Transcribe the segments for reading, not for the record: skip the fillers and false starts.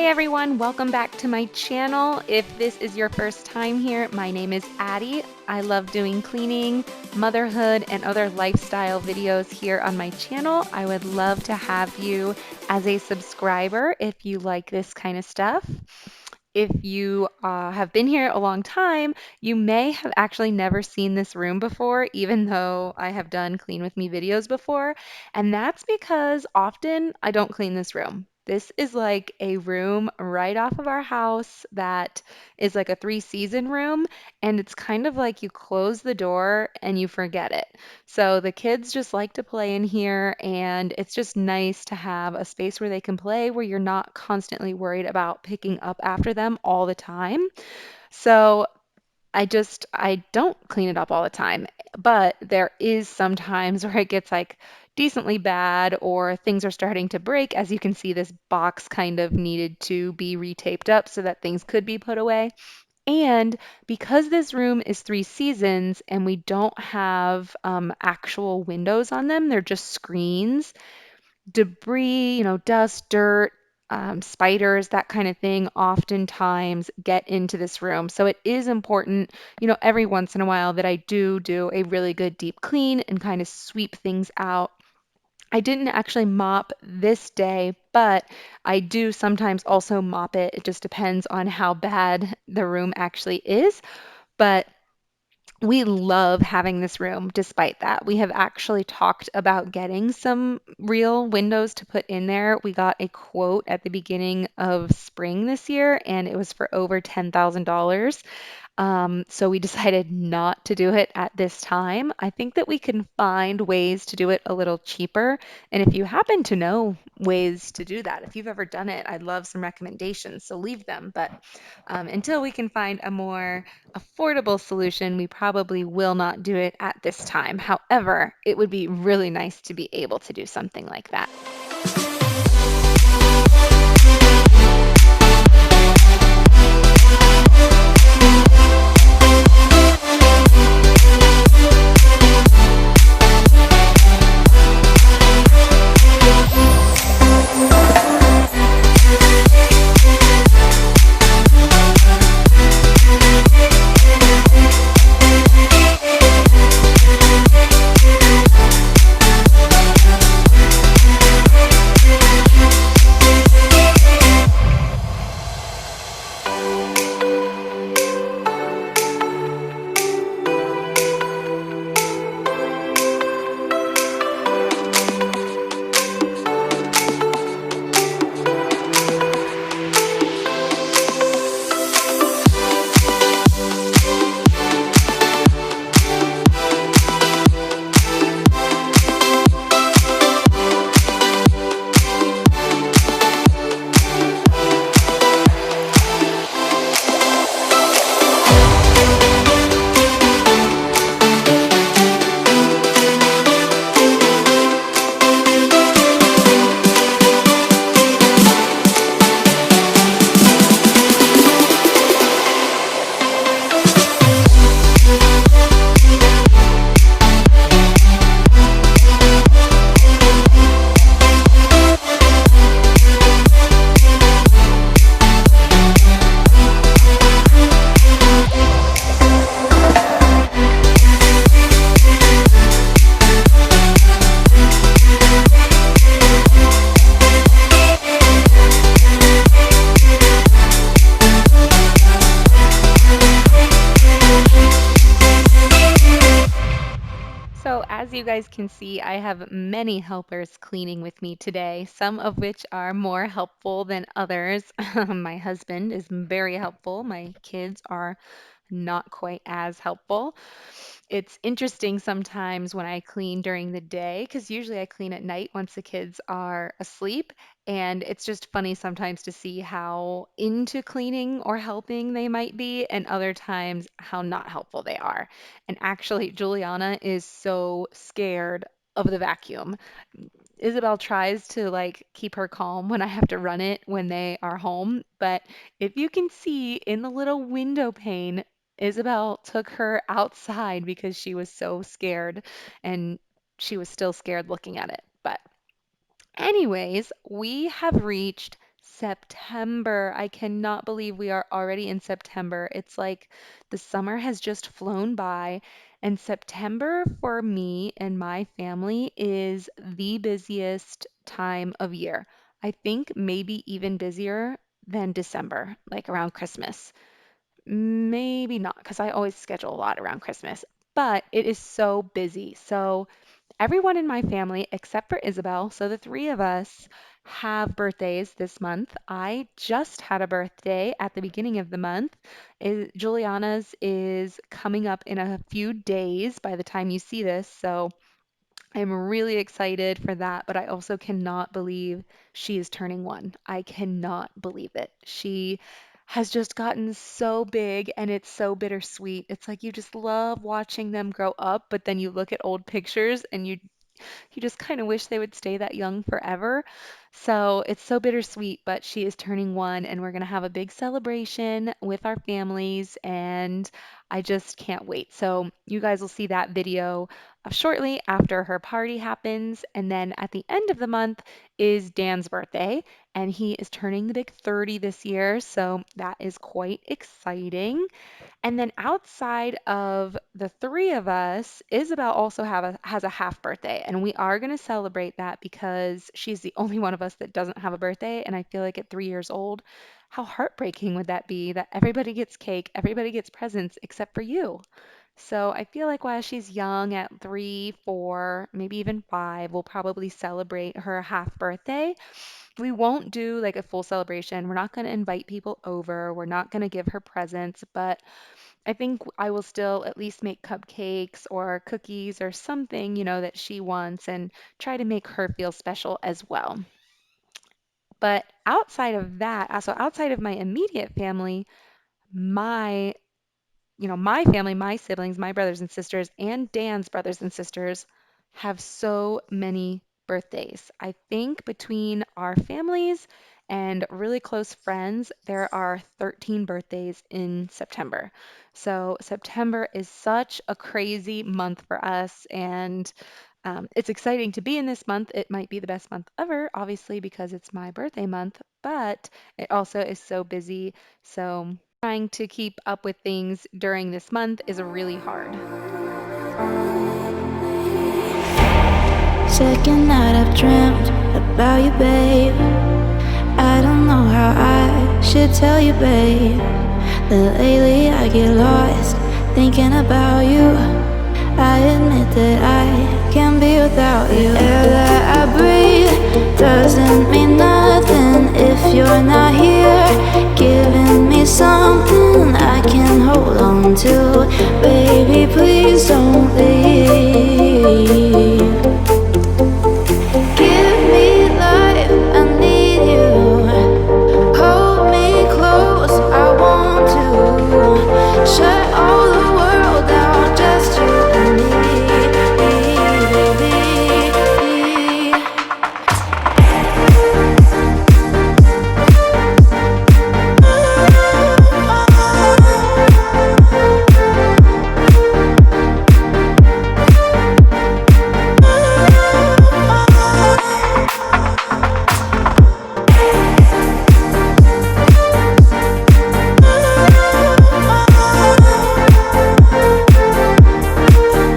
everyone, welcome back to my channel. If this is your first time here, my name is Addie. I love doing cleaning, motherhood, and other lifestyle videos here on my channel. I would love to have you as a subscriber if you like this kind of stuff. If you have been here a long time, you may have actually never seen this room before, even though I have done clean with me videos before. And that's because often I don't clean this room. This is like a room right off of our house that is like a three-season room, and it's kind of like you close the door and you forget it. So the kids just like to play in here, and it's just nice to have a space where they can play where you're not constantly worried about picking up after them all the time. So I don't clean it up all the time, but there is sometimes where it gets like decently bad or things are starting to break. As you can see, this box kind of needed to be retaped up so that things could be put away. And because this room is three seasons and we don't have actual windows on them, they're just screens, debris, dust, dirt, spiders, that kind of thing, oftentimes get into this room. So it is important, every once in a while that I do a really good deep clean and kind of sweep things out. I didn't actually mop this day, but I do sometimes also mop it. It just depends on how bad the room actually is. But we love having this room despite that. We have actually talked about getting some real windows to put in there. We got a quote at the beginning of spring this year, and it was for over $10,000. So we decided not to do it at this time. I think that we can find ways to do it a little cheaper. And if you happen to know ways to do that, if you've ever done it, I'd love some recommendations. So leave them. But until we can find a more affordable solution, we probably will not do it at this time. However, it would be really nice to be able to do something like that. So, as you guys can see, I have many helpers cleaning with me today, some of which are more helpful than others. My husband is very helpful. My kids are not quite as helpful. It's interesting sometimes when I clean during the day, because usually I clean at night once the kids are asleep. And it's just funny sometimes to see how into cleaning or helping they might be, and other times how not helpful they are. And actually, Juliana is so scared of the vacuum. Isabel tries to like keep her calm when I have to run it when they are home, but if you can see in the little window pane, Isabel took her outside because she was so scared and she was still scared looking at it. But anyways, we have reached September. I cannot believe we are already in September. It's like the summer has just flown by, and September for me and my family is the busiest time of year. I think maybe even busier than December, like around Christmas. Maybe not, because I always schedule a lot around Christmas, but it is so busy. So everyone in my family, except for Isabel, so the three of us have birthdays this month. I just had a birthday at the beginning of the month. Juliana's is coming up in a few days by the time you see this, so I'm really excited for that, but I also cannot believe she is turning one. I cannot believe it. She has just gotten so big and it's so bittersweet. It's like you just love watching them grow up, but then you look at old pictures and you just kind of wish they would stay that young forever. So it's so bittersweet, but she is turning one, and we're going to have a big celebration with our families, and I just can't wait. So you guys will see that video shortly after her party happens. And then at the end of the month is Dan's birthday, and he is turning the big 30 this year. So that is quite exciting. And then outside of the three of us, Isabel also has a half birthday, and we are going to celebrate that because she's the only one of us that doesn't have a birthday. And I feel like at 3 years old, how heartbreaking would that be that everybody gets cake, everybody gets presents except for you? So I feel like while she's young at 3, 4, maybe even 5, we'll probably celebrate her half birthday. We won't do like a full celebration. We're not going to invite people over. We're not going to give her presents, but I think I will still at least make cupcakes or cookies or something, that she wants and try to make her feel special as well. But outside of that, so outside of my immediate family, my my family, my siblings, my brothers and sisters, and Dan's brothers and sisters have so many birthdays. I think between our families and really close friends, there are 13 birthdays in September. So September is such a crazy month for us, and it's exciting to be in this month. It might be the best month ever, obviously, because it's my birthday month, but it also is so busy. So trying to keep up with things during this month is really hard. Second night I've dreamt about you, babe. I don't know how I should tell you, babe, that lately I get lost thinking about you. I admit that I can't be without you. The air that I breathe doesn't mean nothing if you're not here, giving me something I can hold on to. Baby, please don't leave. Give me life, I need you. Hold me close, I want to. Shut all the world down, just you and me, baby.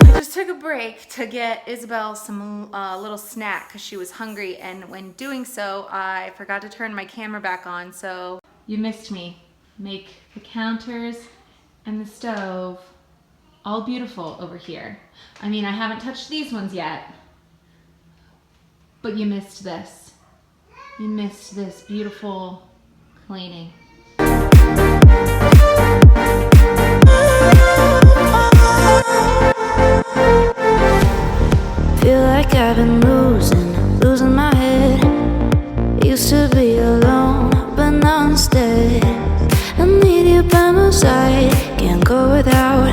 I just took a break to get Isabel some little snack because she was hungry, and when doing so, I forgot to turn my camera back on, so you missed me make the counters and the stove all beautiful over here. I mean, I haven't touched these ones yet, but you missed this. You missed this beautiful cleaning. Feel like I've been losing my head. Used to be alone, but now instead I need you by my side. Can't go without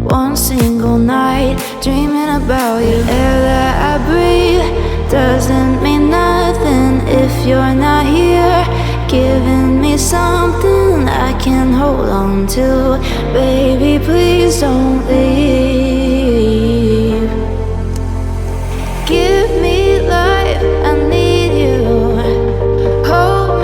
one single night dreaming about you. Air that I breathe doesn't mean nothing if you're not here, giving me something I can hold on to. Baby, please don't leave. Give me life, I need you. Hold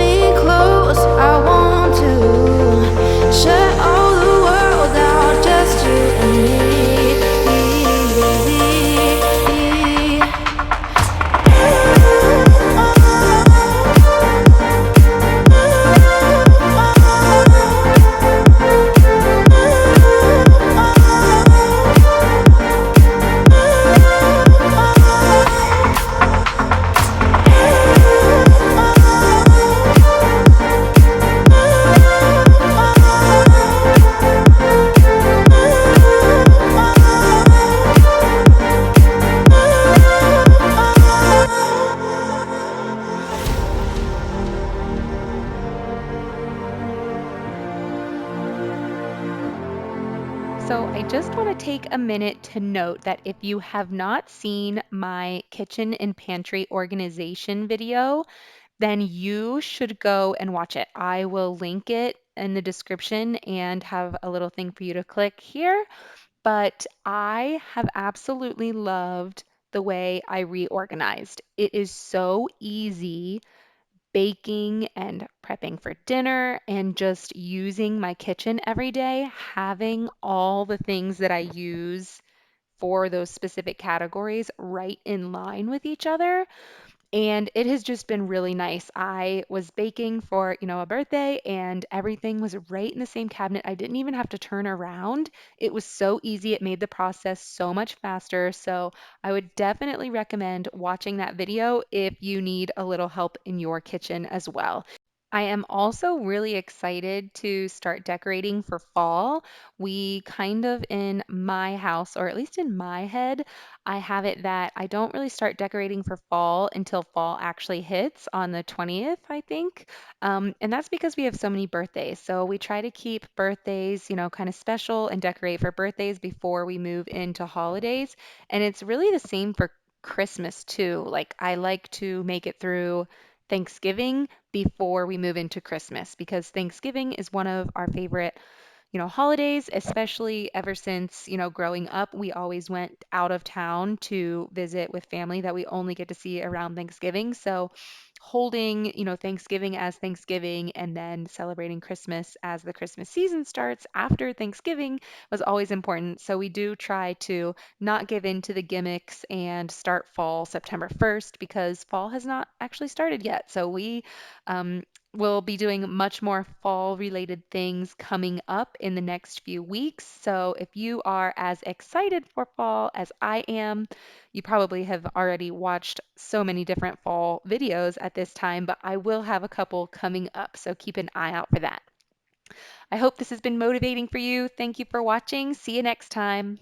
So I just want to take a minute to note that if you have not seen my kitchen and pantry organization video, then you should go and watch it. I will link it in the description and have a little thing for you to click here. But I have absolutely loved the way I reorganized. It is so easy baking and prepping for dinner and just using my kitchen every day, having all the things that I use for those specific categories right in line with each other. And it has just been really nice. I was baking for, a birthday and everything was right in the same cabinet. I didn't even have to turn around. It was so easy. It made the process so much faster. So I would definitely recommend watching that video if you need a little help in your kitchen as well. I am also really excited to start decorating for fall. We kind of in my house, or at least in my head, I have it that I don't really start decorating for fall until fall actually hits on the 20th, I think. And that's because we have so many birthdays. So we try to keep birthdays, kind of special and decorate for birthdays before we move into holidays. And it's really the same for Christmas too. Like I like to make it through Thanksgiving before we move into Christmas because Thanksgiving is one of our favorite holidays, especially ever since, growing up, we always went out of town to visit with family that we only get to see around Thanksgiving. So holding, Thanksgiving as Thanksgiving and then celebrating Christmas as the Christmas season starts after Thanksgiving was always important. So we do try to not give in to the gimmicks and start fall September 1st because fall has not actually started yet. So we um, we'll be doing much more fall related things coming up in the next few weeks. So if you are as excited for fall as I am, you probably have already watched so many different fall videos at this time, but I will have a couple coming up. So keep an eye out for that. I hope this has been motivating for you. Thank you for watching. See you next time.